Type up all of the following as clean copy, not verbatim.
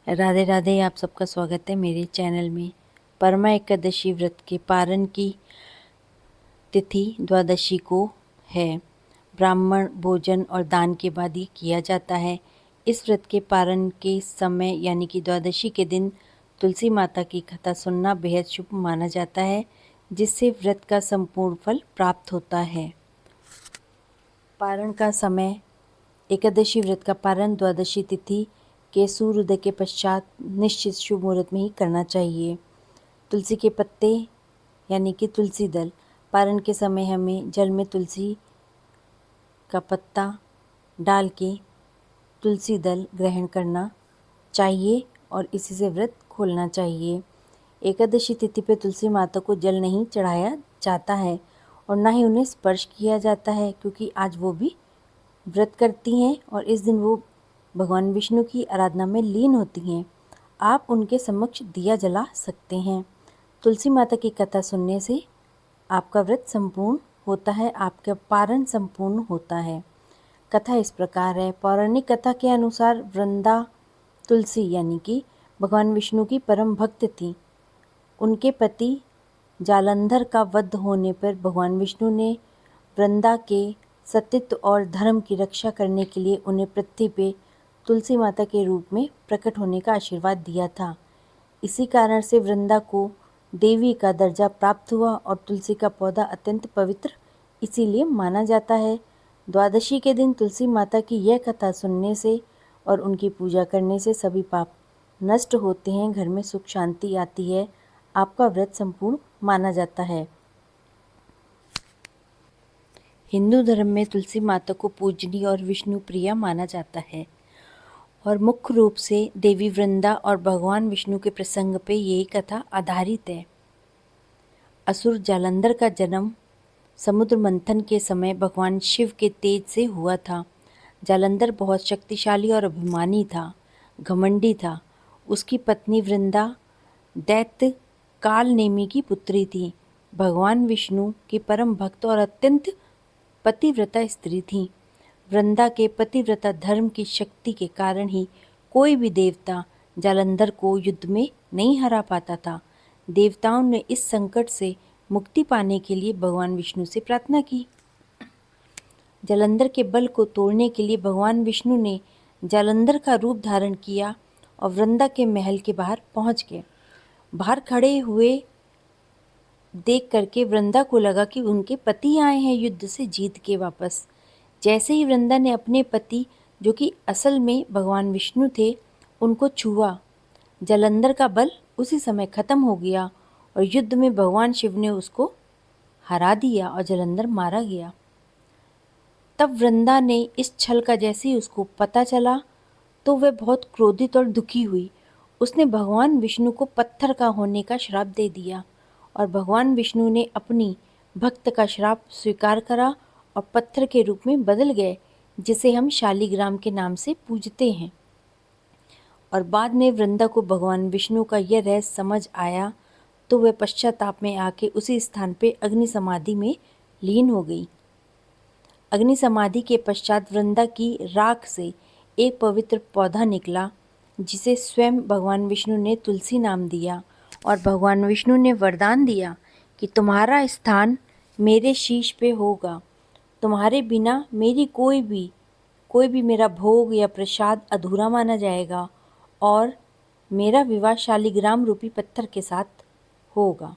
राधे राधे। आप सबका स्वागत है मेरे चैनल में। परमा एकादशी व्रत के पारण की तिथि द्वादशी को है। ब्राह्मण भोजन और दान के बाद ये किया जाता है। इस व्रत के पारण के समय यानी कि द्वादशी के दिन तुलसी माता की कथा सुनना बेहद शुभ माना जाता है, जिससे व्रत का संपूर्ण फल प्राप्त होता है। पारण का समय। एकादशी व्रत का पारण द्वादशी तिथि के सूर्योदय के पश्चात निश्चित शुभ मुहूर्त में ही करना चाहिए। तुलसी के पत्ते यानी कि तुलसी दल। पारण के समय हमें जल में तुलसी का पत्ता डाल के तुलसी दल ग्रहण करना चाहिए और इसी से व्रत खोलना चाहिए। एकादशी तिथि पे तुलसी माता को जल नहीं चढ़ाया जाता है और ना ही उन्हें स्पर्श किया जाता है, क्योंकि आज वो भी व्रत करती हैं और इस दिन वो भगवान विष्णु की आराधना में लीन होती हैं। आप उनके समक्ष दिया जला सकते हैं। तुलसी माता की कथा सुनने से आपका व्रत संपूर्ण होता है, आपका पारण संपूर्ण होता है। कथा इस प्रकार है। पौराणिक कथा के अनुसार वृंदा तुलसी यानी कि भगवान विष्णु की परम भक्त थी। उनके पति जालंधर का वध होने पर भगवान विष्णु ने वृंदा के सतीत्व और धर्म की रक्षा करने के लिए उन्हें पृथ्वी पे तुलसी माता के रूप में प्रकट होने का आशीर्वाद दिया था। इसी कारण से वृंदा को देवी का दर्जा प्राप्त हुआ और तुलसी का पौधा अत्यंत पवित्र इसीलिए माना जाता है। द्वादशी के दिन तुलसी माता की यह कथा सुनने से और उनकी पूजा करने से सभी पाप नष्ट होते हैं, घर में सुख शांति आती है, आपका व्रत संपूर्ण माना जाता है। हिंदू धर्म में तुलसी माता को पूजनीय और विष्णु प्रिया माना जाता है और मुख्य रूप से देवी वृंदा और भगवान विष्णु के प्रसंग पे यही कथा आधारित है। असुर जालंधर का जन्म समुद्र मंथन के समय भगवान शिव के तेज से हुआ था। जालंधर बहुत शक्तिशाली और अभिमानी था, घमंडी था। उसकी पत्नी वृंदा दैत्य कालनेमी की पुत्री थी। भगवान विष्णु की परम भक्त और अत्यंत पतिव्रता स्त्री थी। वृंदा के पतिव्रता धर्म की शक्ति के कारण ही कोई भी देवता जालंधर को युद्ध में नहीं हरा पाता था। देवताओं ने इस संकट से मुक्ति पाने के लिए भगवान विष्णु से प्रार्थना की। जालंधर के बल को तोड़ने के लिए भगवान विष्णु ने जालंधर का रूप धारण किया और वृंदा के महल के बाहर पहुंच गए। बाहर खड़े हुए देख करके वृंदा को लगा कि उनके पति आए हैं युद्ध से जीत के वापस। जैसे ही वृंदा ने अपने पति, जो कि असल में भगवान विष्णु थे, उनको छुआ, जालंधर का बल उसी समय खत्म हो गया और युद्ध में भगवान शिव ने उसको हरा दिया और जालंधर मारा गया। तब वृंदा ने इस छल का जैसे ही उसको पता चला तो वह बहुत क्रोधित और दुखी हुई। उसने भगवान विष्णु को पत्थर का होने का श्राप दे दिया और भगवान विष्णु ने अपनी भक्त का श्राप स्वीकार करा और पत्थर के रूप में बदल गए, जिसे हम शालिग्राम के नाम से पूजते हैं। और बाद में वृंदा को भगवान विष्णु का यह रहस्य समझ आया तो वह पश्चाताप में आके उसी स्थान पे अग्नि समाधि में लीन हो गई। अग्नि समाधि के पश्चात वृंदा की राख से एक पवित्र पौधा निकला, जिसे स्वयं भगवान विष्णु ने तुलसी नाम दिया और भगवान विष्णु ने वरदान दिया कि तुम्हारा स्थान मेरे शीश पे होगा। तुम्हारे बिना मेरी कोई भी मेरा भोग या प्रसाद अधूरा माना जाएगा और मेरा विवाह शालिग्राम रूपी पत्थर के साथ होगा।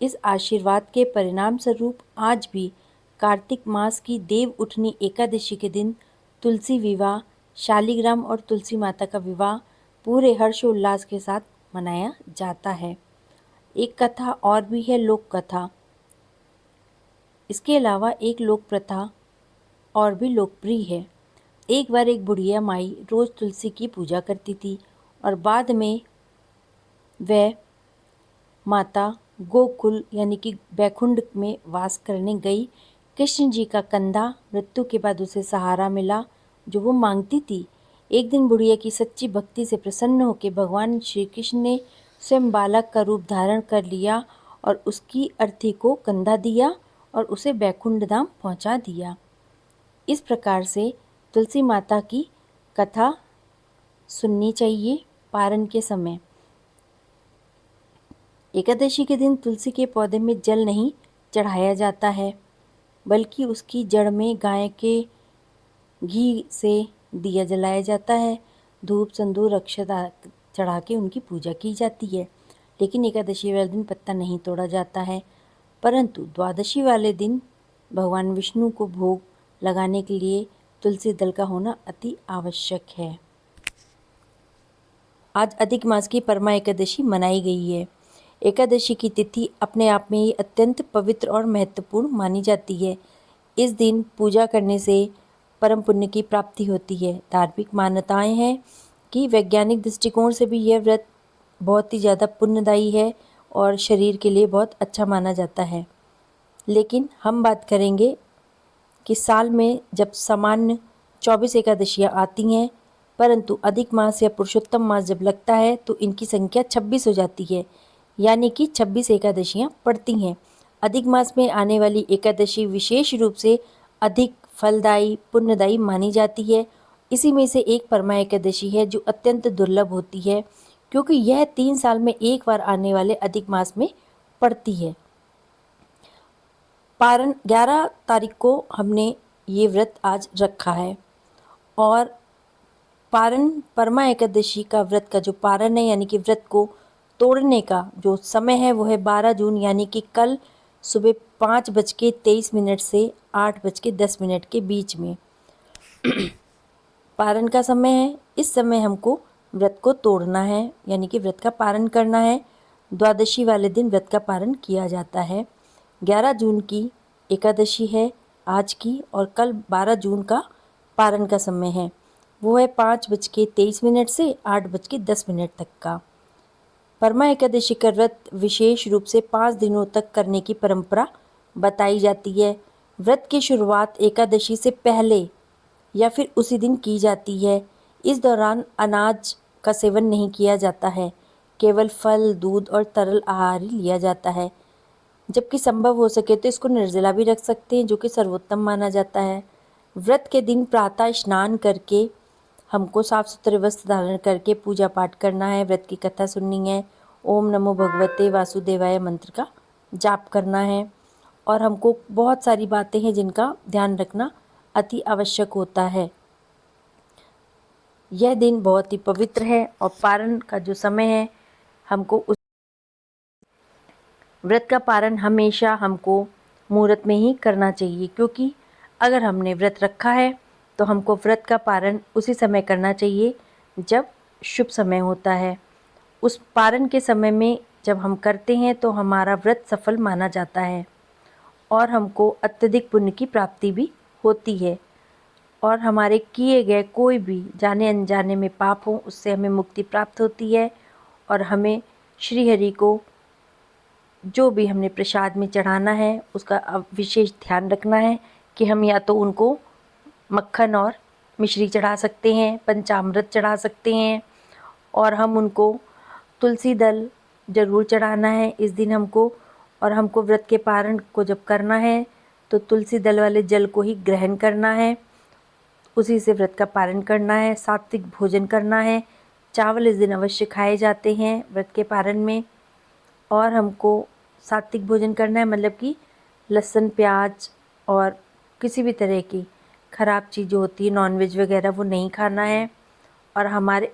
इस आशीर्वाद के परिणाम स्वरूप आज भी कार्तिक मास की देव उठनी एकादशी के दिन तुलसी विवाह, शालिग्राम और तुलसी माता का विवाह पूरे हर्षोल्लास के साथ मनाया जाता है। एक कथा और भी है, लोक कथा। इसके अलावा एक लोक प्रथा और भी लोकप्रिय है। एक बार एक बुढ़िया माई रोज तुलसी की पूजा करती थी और बाद में वह माता गोकुल यानी कि बैकुंठ में वास करने गई। कृष्ण जी का कंधा मृत्यु के बाद उसे सहारा मिला जो वो मांगती थी। एक दिन बुढ़िया की सच्ची भक्ति से प्रसन्न होकर भगवान श्री कृष्ण ने स्वयं बालक का रूप धारण कर लिया और उसकी अर्थी को कंधा दिया और उसे बैकुंठ धाम पहुंचा दिया। इस प्रकार से तुलसी माता की कथा सुननी चाहिए पारण के समय। एकादशी के दिन तुलसी के पौधे में जल नहीं चढ़ाया जाता है, बल्कि उसकी जड़ में गाय के घी से दिया जलाया जाता है। धूप सिंदूर अक्षता चढ़ा के उनकी पूजा की जाती है। लेकिन एकादशी वाले दिन पत्ता नहीं तोड़ा जाता है, परंतु द्वादशी वाले दिन भगवान विष्णु को भोग लगाने के लिए तुलसी दल का होना अति आवश्यक है। आज अधिक मास की परमा एकादशी मनाई गई है। एकादशी की तिथि अपने आप में ही अत्यंत पवित्र और महत्वपूर्ण मानी जाती है। इस दिन पूजा करने से परम पुण्य की प्राप्ति होती है। धार्मिक मान्यताएं हैं कि वैज्ञानिक दृष्टिकोण से भी यह व्रत बहुत ही ज़्यादा पुण्यदायी है और शरीर के लिए बहुत अच्छा माना जाता है। लेकिन हम बात करेंगे कि साल में जब सामान्य 24 एकादशियाँ आती हैं, परंतु अधिक मास या पुरुषोत्तम मास जब लगता है तो इनकी संख्या 26 हो जाती है, यानी कि 26 एकादशियाँ पड़ती हैं। अधिक मास में आने वाली एकादशी विशेष रूप से अधिक फलदायी पुण्यदायी मानी जाती है। इसी में से एक परमा एकादशी है जो अत्यंत दुर्लभ होती है, क्योंकि यह 3 साल में एक बार आने वाले अधिक मास में पड़ती है। पारण 11 तारीख को हमने ये व्रत आज रखा है और पारण परमा एकादशी का व्रत का जो पारण है यानी कि व्रत को तोड़ने का जो समय है वो है 12 जून, यानी कि कल सुबह 5:23 से 8:10 के बीच में पारण का समय है। इस समय हमको व्रत को तोड़ना है, यानी कि व्रत का पारण करना है। द्वादशी वाले दिन व्रत का पारण किया जाता है। 11 जून की एकादशी है आज की, और कल 12 जून का पारण का समय है, वो है 5:23 से 8:10 तक का। परमा एकादशी का व्रत विशेष रूप से 5 दिनों तक करने की परंपरा बताई जाती है। व्रत की शुरुआत एकादशी से पहले या फिर उसी दिन की जाती है। इस दौरान अनाज का सेवन नहीं किया जाता है, केवल फल, दूध और तरल आहार ही लिया जाता है। जबकि संभव हो सके तो इसको निर्जला भी रख सकते हैं, जो कि सर्वोत्तम माना जाता है। व्रत के दिन प्रातः स्नान करके हमको साफ सुथरे वस्त्र धारण करके पूजा पाठ करना है, व्रत की कथा सुननी है, ओम नमो भगवते वासुदेवाय मंत्र का जाप करना है। और हमको बहुत सारी बातें हैं जिनका ध्यान रखना अति आवश्यक होता है। यह दिन बहुत ही पवित्र है और पारण का जो समय है हमको उस व्रत का पारण हमेशा हमको मुहूर्त में ही करना चाहिए, क्योंकि अगर हमने व्रत रखा है तो हमको व्रत का पारण उसी समय करना चाहिए जब शुभ समय होता है। उस पारण के समय में जब हम करते हैं तो हमारा व्रत सफल माना जाता है और हमको अत्यधिक पुण्य की प्राप्ति भी होती है, और हमारे किए गए कोई भी जाने अनजाने में पाप हो उससे हमें मुक्ति प्राप्त होती है। और हमें श्री हरि को जो भी हमने प्रसाद में चढ़ाना है उसका विशेष ध्यान रखना है कि हम या तो उनको मक्खन और मिश्री चढ़ा सकते हैं, पंचामृत चढ़ा सकते हैं, और हम उनको तुलसी दल ज़रूर चढ़ाना है इस दिन हमको। और हमको व्रत के पारण को जब करना है तो तुलसी दल वाले जल को ही ग्रहण करना है, उसी से व्रत का पारण करना है। सात्विक भोजन करना है, चावल इस दिन अवश्य खाए जाते हैं व्रत के पारण में। और हमको सात्विक भोजन करना है, मतलब कि लहसुन प्याज और किसी भी तरह की ख़राब चीज़ होती है नॉनवेज वगैरह वो नहीं खाना है। और हमारे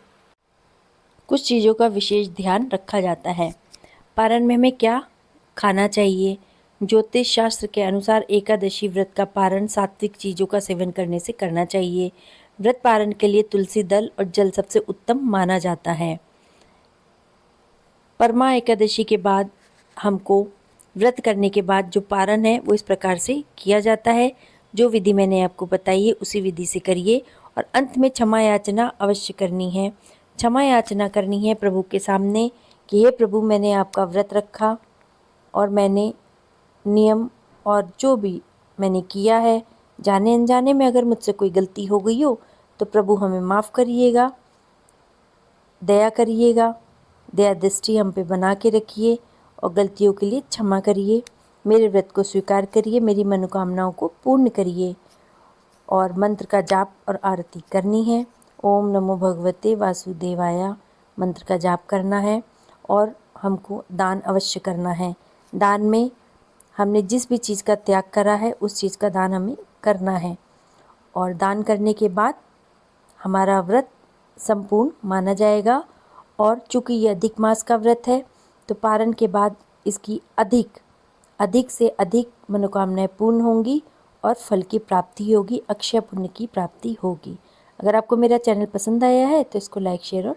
कुछ चीज़ों का विशेष ध्यान रखा जाता है। पारण में हमें क्या खाना चाहिए? ज्योतिष शास्त्र के अनुसार एकादशी व्रत का पारण सात्विक चीज़ों का सेवन करने से करना चाहिए। व्रत पारण के लिए तुलसी दल और जल सबसे उत्तम माना जाता है। परमा एकादशी के बाद हमको व्रत करने के बाद जो पारण है वो इस प्रकार से किया जाता है। जो विधि मैंने आपको बताई है उसी विधि से करिए, और अंत में क्षमा याचना अवश्य करनी है। क्षमा याचना करनी है प्रभु के सामने कि हे प्रभु, मैंने आपका व्रत रखा और मैंने नियम और जो भी मैंने किया है जाने अनजाने में अगर मुझसे कोई गलती हो गई हो तो प्रभु हमें माफ़ करिएगा, दया करिएगा, दया दृष्टि हम पे बना के रखिए और गलतियों के लिए क्षमा करिए। मेरे व्रत को स्वीकार करिए, मेरी मनोकामनाओं को पूर्ण करिए। और मंत्र का जाप और आरती करनी है। ओम नमो भगवते वासुदेवाय मंत्र का जाप करना है और हमको दान अवश्य करना है। दान में हमने जिस भी चीज़ का त्याग करा है उस चीज़ का दान हमें करना है और दान करने के बाद हमारा व्रत संपूर्ण माना जाएगा। और चूँकि ये अधिक मास का व्रत है तो पारण के बाद इसकी अधिक से अधिक मनोकामनाएं पूर्ण होंगी और फल की प्राप्ति होगी, अक्षय पुण्य की प्राप्ति होगी। अगर आपको मेरा चैनल पसंद आया है तो इसको लाइक शेयर और